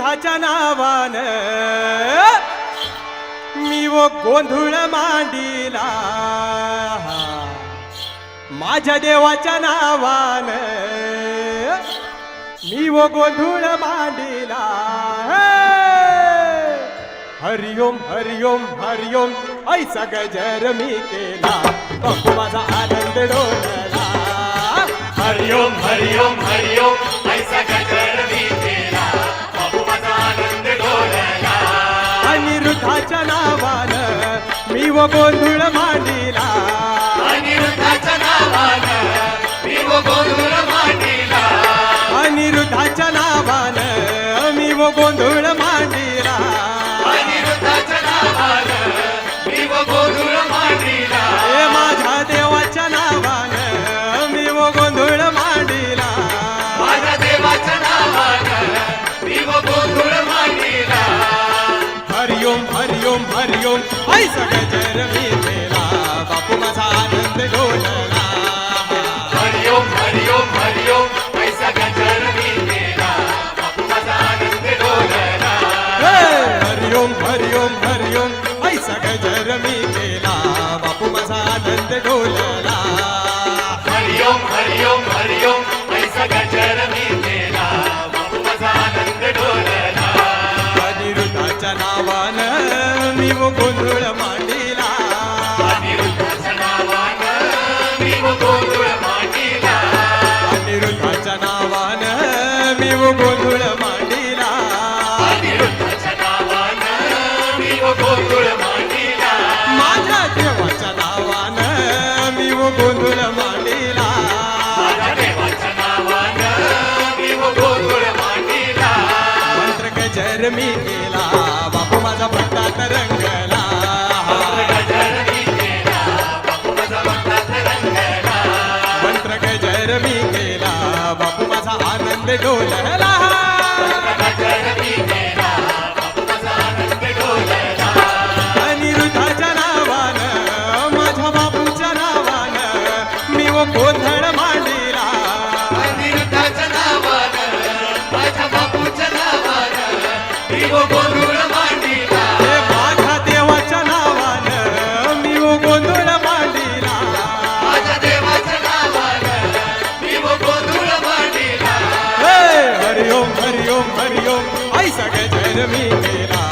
अनिरुद्धाच्या नावान मी वो गोंधळ मांडीला, माझ्या देवाच्या नावान मी वो गोंधळ मांडीला. हरिओम हरिओम हरिओम ऐसा गजर मी केला, बापू माझा आनंद डोलला. हरिओम हरिओम हरिओम ऐसा गजर मी केला, बापू माझा आनंद डोलला. अनिरुद्धाच्या नावान मी वो गोंधळ मांडीला, अनिरुद्धाच्या नावानं मी वो गोंधळ मांडीला, अनिरुद्धाच्या नावान मी वो गोंधळ मांडीला. अनिरुद्धाच्या नावानं मी वो गोंधळ मांडीला. हे माझ्या देवाच्या नावान मी वो गोंधळ मांडीला, माझ्या देवाच्या नावानं मी वो गोंधळ मांडीला. हरिओम हरिओम हरिओम ऐसा गजर मी केला, बापू माझा आनंद डोलला. हरिओम हरिओम हरिओम ऐसा गजर मी केला, बापू माझा आनंद डोलला. हरिओम हरिओम हरिओम ऐसा गजर मी केला, बापू माझा आनंद डोलला. हरिओम हरिओम हरिओम ऐसा गजर मी केला, बापू माझा आनंद डोलला. अनिरुद्धाच्या नावान मी वो गोंधळ मांडीला, अनिरुद्धाच्या नावानं मी वो गोंधळ मांडीला, अनिरुद्धाच्या नावान मी वो गोंधळ मांडीला. अनिरुद्धाच्या नावानं मी वो गोंधळ मांडीला. माझ्या देवाच्या नावान मी वो गोंधळ मांडीला, माझ्या देवाच्या नावानं मी वो गोंधळ मांडीला. मंत्र गजर मी केला, बापू माझा भक्तात रंगला. गजर मी केला, बापू माझा भक्तात रंगला. मंत्र गजर मी केला, बापू माझा आनंद डोलला. गजर मी केला, बापू माझा आनंद डोलला. अनिरुद्धाच्या नावान माझ्या बापूच्या नावान मी वो गोंधळ मांडीला, अनिरुद्धाच्या नावानं माझ्या बापूच्या नावानं मी वो गोंधळ मांडीला. हे माझ्या देवाच्या नावान मी वो गोंधळ मांडीला. माझ्या देवाच्या नावानं मी वो गोंधळ मांडीला. हे हरिओम हरिओम हरिओम ऐसा गजर मी केला,